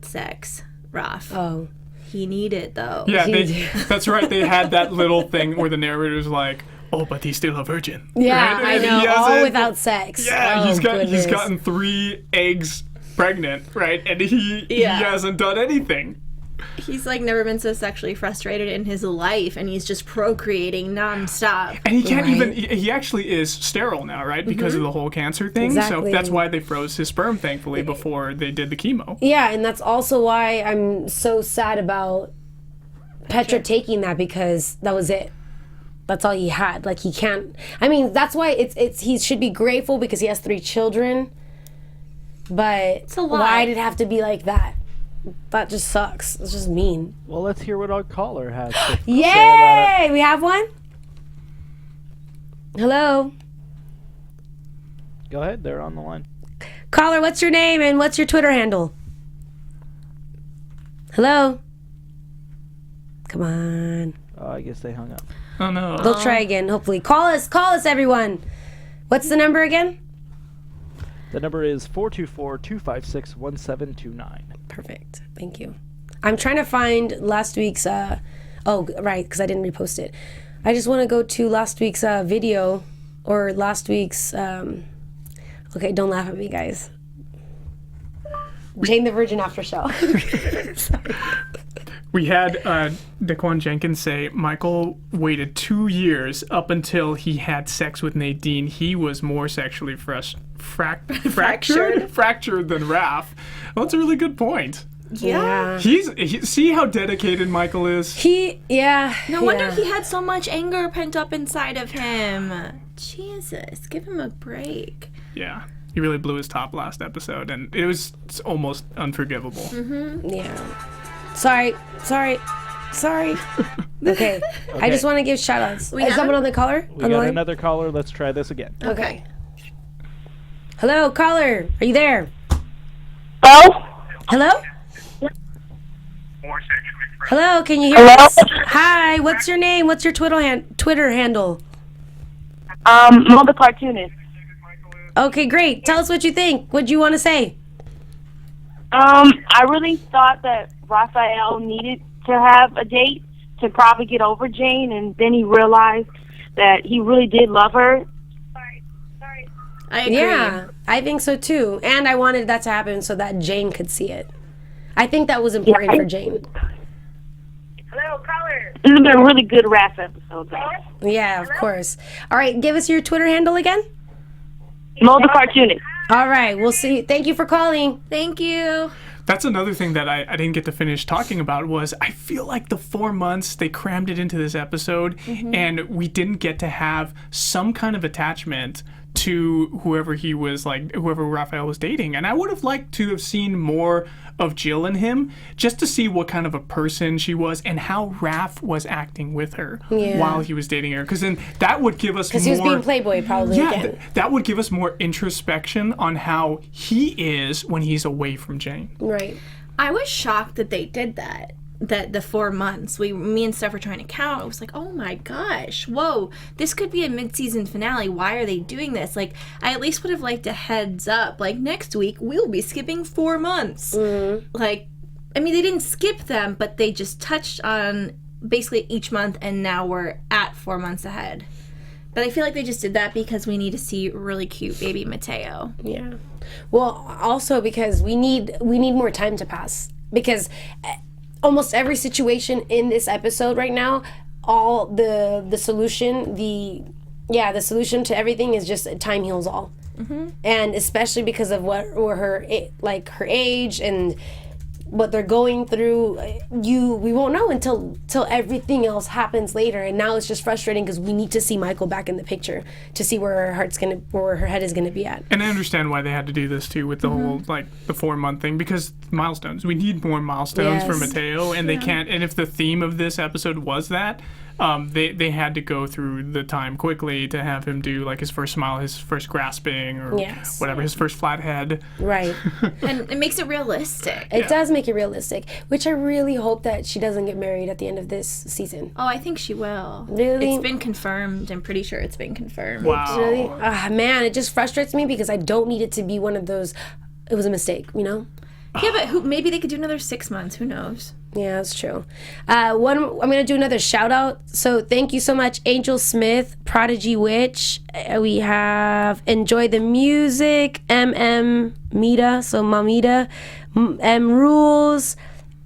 Sex, Raph. Oh. He need it though. Yeah, He- that's right. They had that little thing where the narrator's like, "Oh, but he's still a virgin." Yeah, Right? I And he know. All hasn't- without sex. Yeah, Oh, he's goodness. gotten 3 eggs pregnant, right? And he hasn't done anything. He's like never been so sexually frustrated in his life, and he's just procreating nonstop. And he can't Right. even. He actually is sterile now, right? Because of the whole cancer thing. Exactly. So that's why they froze his sperm, thankfully, before they did the chemo. Yeah, and that's also why I'm so sad about Petra taking that, because that was it. That's all he had. Like he can't. I mean, that's why it's he should be grateful because he has 3 children. But a lot. why did it have to be like that? That just sucks. It's just mean. Well, let's hear what our caller has to say about it. Yay! We have one. Hello, Go ahead, they're on the line. caller. What's your name and what's your Twitter handle? Hello. Come on. Oh, I guess they hung up. Oh no. They'll try again. Hopefully, call us, everyone. What's the number again? The number is 424-256-1729. Perfect. Thank you. I'm trying to find last week's. Oh, right, because I didn't repost it. I just want to go to last week's video, or last week's. Okay, don't laugh at me, guys. Jane the Virgin after show. Sorry. We had Daquan Jenkins say Michael waited 2 years up until he had sex with Nadine. He was more sexually fractured than Raph. Well, that's a really good point. Yeah. See how dedicated Michael is? No wonder he had so much anger pent up inside of him. Jesus, give him a break. Yeah. He really blew his top last episode, and it's almost unforgivable. Yeah. Sorry. Okay. I just want to give shout outs. Is have someone on the caller? We on the got line? another caller. Let's try this again. Okay. Hello, caller. Are you there? Hello? Hello? Hello, can you hear us? Hi, what's your name? What's your Twitter handle? Mo the cartoonist. Okay, great. Tell us what you think. What do you want to say? I really thought that Rafael needed to have a date to probably get over Jane, and then he realized that he really did love her. I agree. Yeah, I think so too. And I wanted that to happen so that Jane could see it. I think that was important for Jane. This has been a really good rap episode, though. Yeah, of course. All right, give us your Twitter handle again. Mo the Cartoonist. All right, we'll see. Thank you for calling. Thank you. That's another thing that I didn't get to finish talking about was I feel like the 4 months, they crammed it into this episode, and we didn't get to have some kind of attachment to whoever Rafael was dating. And I would have liked to have seen more of Jill and him, just to see what kind of a person she was and how Raph was acting with her while he was dating her. Because then that would give us more... Because he was being Playboy probably again. That would give us more introspection on how he is when he's away from Jane. Right. I was shocked that they did that. That the 4 months, me and Steph were trying to count. I was like, oh my gosh, whoa, this could be a mid-season finale. Why are they doing this? Like, I at least would have liked a heads up. Like, next week we'll be skipping 4 months. Like, I mean, they didn't skip them, but they just touched on basically each month, and now we're at 4 months ahead. But I feel like they just did that because we need to see really cute baby Mateo. Yeah. Well, also because we need more time to pass, because almost every situation in this episode right now, all the solution to everything is just time heals all. And especially because of her age and what they're going through, we won't know until everything else happens later. And now it's just frustrating because we need to see Michael back in the picture to see where her head is gonna be at. And I understand why they had to do this too with the whole the 4 month thing, because milestones. We need more milestones for Mateo, and they can't. And if the theme of this episode was that, they had to go through the time quickly to have him do like his first smile, his first grasping, or whatever, his first flat head. Right. And it makes it realistic. It does make it realistic, which I really hope that she doesn't get married at the end of this season. Oh, I think she will. Really? It's been confirmed. I'm pretty sure it's been confirmed. Wow. Really? Man, it just frustrates me because I don't need it to be one of those, it was a mistake, you know? Yeah, but maybe they could do another 6 months. Who knows? Yeah, that's true. I'm going to do another shout out. So thank you so much, Angel Smith, Prodigy Witch. We have Enjoy the Music, Mita, so Mamita, M Rules,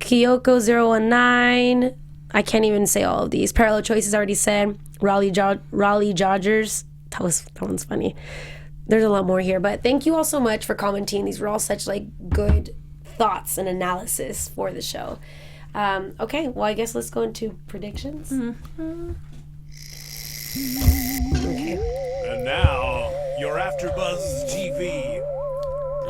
Kyoko019. I can't even say all of these. Parallel Choices already said. Raleigh Dodgers. That one's funny. There's a lot more here, but thank you all so much for commenting. These were all such good thoughts and analysis for the show. Okay, well, I guess let's go into predictions. Okay. And now, your AFTERBUZZ TV.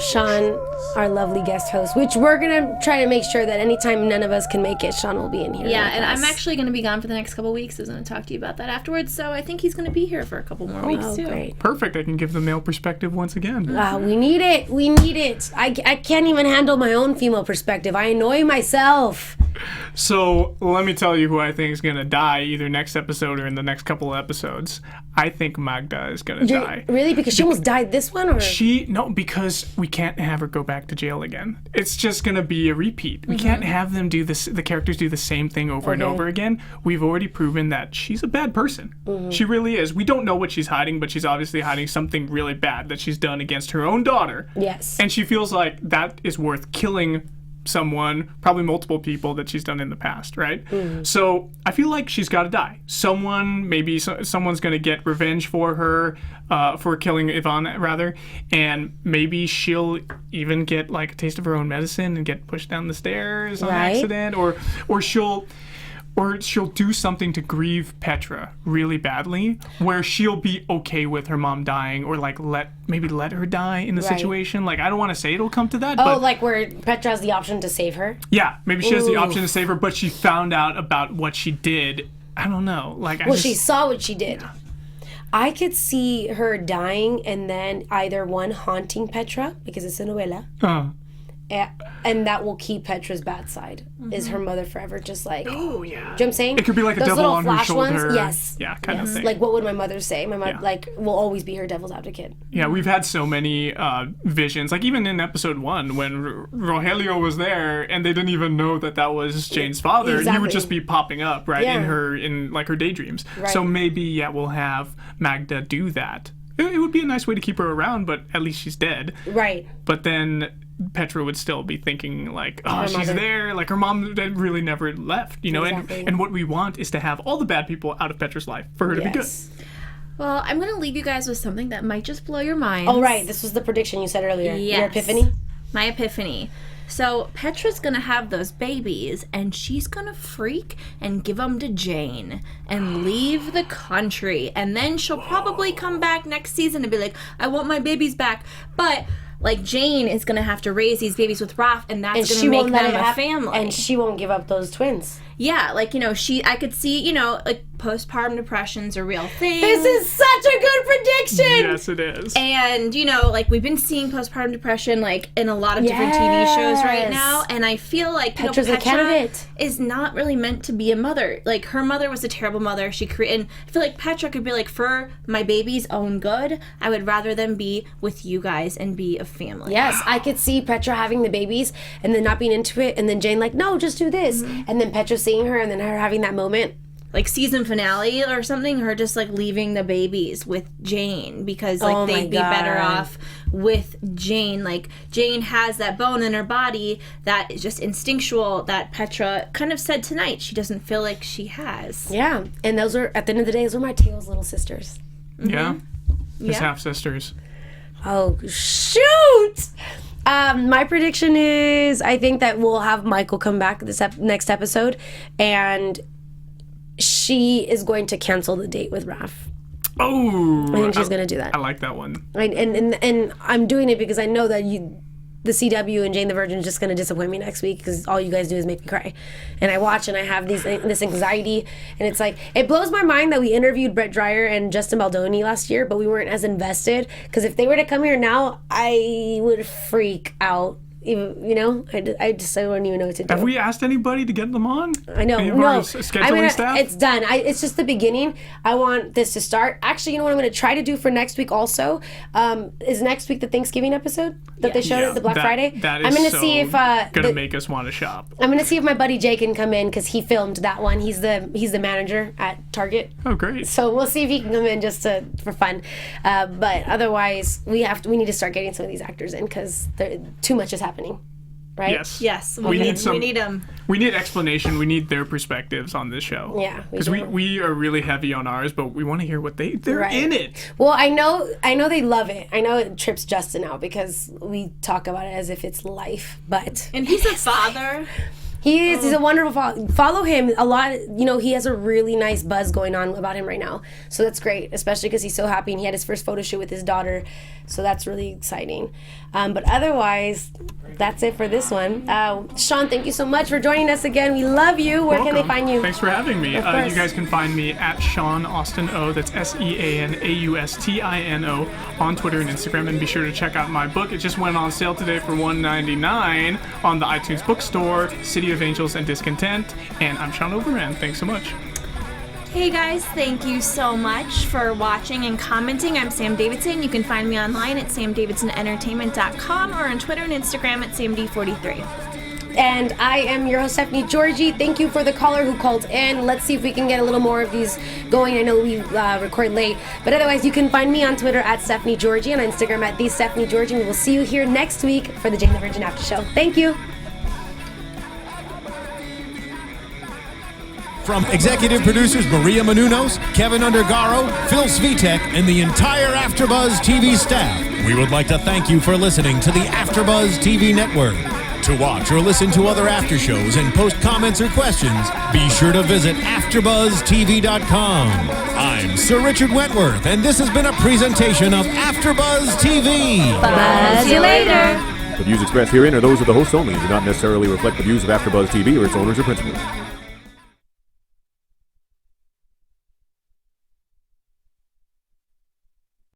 Sean, our lovely guest host, which we're going to try to make sure that anytime none of us can make it, Sean will be in here. Yeah, and I'm actually going to be gone for the next couple weeks. I was going to talk to you about that afterwards, so I think he's going to be here for a couple more weeks, too. Great. Perfect. I can give the male perspective once again. We need it. We need it. I can't even handle my own female perspective. I annoy myself. So let me tell you who I think is going to die either next episode or in the next couple of episodes. I think Magda is going to die. Really? Because she almost died this one? Or? No, because we can't have her go back to jail again. It's just going to be a repeat. We can't have them do this. The characters do the same thing over and over again. We've already proven that she's a bad person. She really is. We don't know what she's hiding, but she's obviously hiding something really bad that she's done against her own daughter. Yes. And she feels like that is worth killing someone, probably multiple people that she's done in the past, right? So I feel like she's got to die. Someone's going to get revenge for her, for killing Yvonne, rather, and maybe she'll even get a taste of her own medicine and get pushed down the stairs on accident, or she'll do something to grieve Petra really badly, where she'll be okay with her mom dying, or let her die in the situation. I don't want to say it'll come to that. But where Petra has the option to save her? Yeah, maybe she has the option to save her, but she found out about what she did. I don't know. She saw what she did. Yeah. I could see her dying and then either one haunting Petra, because it's a novela. And that will keep Petra's bad side. Is her mother forever just oh yeah, do you know what I'm saying? It could be like a those devil little on her flash shoulder. Ones? Yes. Yeah, kind of thing. What would my mother say? My mother will always be her devil's advocate. Yeah, we've had so many visions. Even in episode 1, when Rogelio was there and they didn't even know that was Jane's father. Exactly. He would just be popping up in her daydreams. Right. So maybe we'll have Magda do that. It would be a nice way to keep her around, but at least she's dead. Right. But then Petra would still be thinking like, oh, Her she's mother. there. Like her mom really never left, you know. Exactly. And what we want is to have all the bad people out of Petra's life for her to be good. Well, I'm going to leave you guys with something that might just blow your mind. Oh, right. This was the prediction you said earlier. Yes. Your epiphany? My epiphany. So Petra's gonna have those babies, and she's gonna freak and give them to Jane and leave the country, and then she'll probably come back next season and be like, I want my babies back. But like Jane is gonna have to raise these babies with Raph, and that's gonna make them a family. And she won't give up those twins. Yeah, like, you know, I could see, you know, like postpartum depression's a real thing. This is such a good prediction. Yes, it is. And, you know, like, we've been seeing postpartum depression, like, in a lot of different TV shows right now. And I feel like, you Petra's know, a candidate. is not really meant to be a mother. Like, her mother was a terrible mother. And I feel like Petra could be like, for my baby's own good, I would rather them be with you guys and be a family. Yes, I could see Petra having the babies and then not being into it, and then Jane like, no, just do this. And then Petra seeing her and then her having that moment. Like season finale or something, her just like leaving the babies with Jane because like they'd be better off with Jane. Like Jane has that bone in her body that is just instinctual that Petra kind of said tonight she doesn't feel like she has. Yeah, and those are, at the end of the day, those are my Tails little sisters. Yeah. His Yeah. half sisters. Oh, shoot! My prediction is I think that we'll have Michael come back this next episode, and she is going to cancel the date with Raph. Oh, I think she's going to do that. I like that one. And I'm doing it because I know that the CW and Jane the Virgin is just going to disappoint me next week because all you guys do is make me cry. And I watch and I have this anxiety, and it's like, it blows my mind that we interviewed Brett Dreyer and Justin Baldoni last year, but we weren't as invested, because if they were to come here now, I would freak out. Even, you know, I don't even know what to do. Have we asked anybody to get them on? I know. Any of No, our scheduling staff? it's done. It's just the beginning. I want this to start. Actually, you know what I'm going to try to do for next week also? Is next week the Thanksgiving episode that they showed, the Black Friday? That is I'm gonna so see if gonna make us want to shop. I'm going to see if my buddy Jay can come in, because he filmed that one. He's the manager at Target. Oh, great. So we'll see if he can come in just for fun. But otherwise, we need to start getting some of these actors in, because too much is happening. Right? Yes. We need them. We need explanation. We need their perspectives on this show. Yeah, because we are really heavy on ours, but we want to hear what they're Right. in it. Well, I know they love it. I know it trips Justin out because we talk about it as if it's life, but And he's a father. he is. He's a wonderful father. Follow him a lot. You know, he has a really nice buzz going on about him right now, so that's great. Especially because he's so happy, and he had his first photo shoot with his daughter, so that's really exciting. But otherwise, that's it for this one. Sean, thank you so much for joining us again. We love you. Where can they find you? Thanks for having me. Of course. You guys can find me at Sean Austin O. That's SeanAustino on Twitter and Instagram. And be sure to check out my book. It just went on sale today for $1.99 on the iTunes bookstore, City of Angels and Discontent. And I'm Sean Overman. Thanks so much. Hey guys, thank you so much for watching and commenting. I'm Sam Davidson. You can find me online at samdavidsonentertainment.com or on Twitter and Instagram at samd43. And I am your host, Stephanie Giorgi. Thank you for the caller who called in. Let's see if we can get a little more of these going. I know we record late, but otherwise you can find me on Twitter at Stephanie Giorgi and on Instagram at the Stephanie Giorgi. And we will see you here next week for the Jane the Virgin After Show. Thank you. From executive producers Maria Menounos, Kevin Undergaro, Phil Svitek, and the entire AfterBuzz TV staff, we would like to thank you for listening to the AfterBuzz TV network. To watch or listen to other after shows and post comments or questions, be sure to visit AfterBuzzTV.com. I'm Sir Richard Wentworth, and this has been a presentation of AfterBuzz TV. Buzz you later. The views expressed herein are those of the hosts only and do not necessarily reflect the views of AfterBuzz TV or its owners or principals.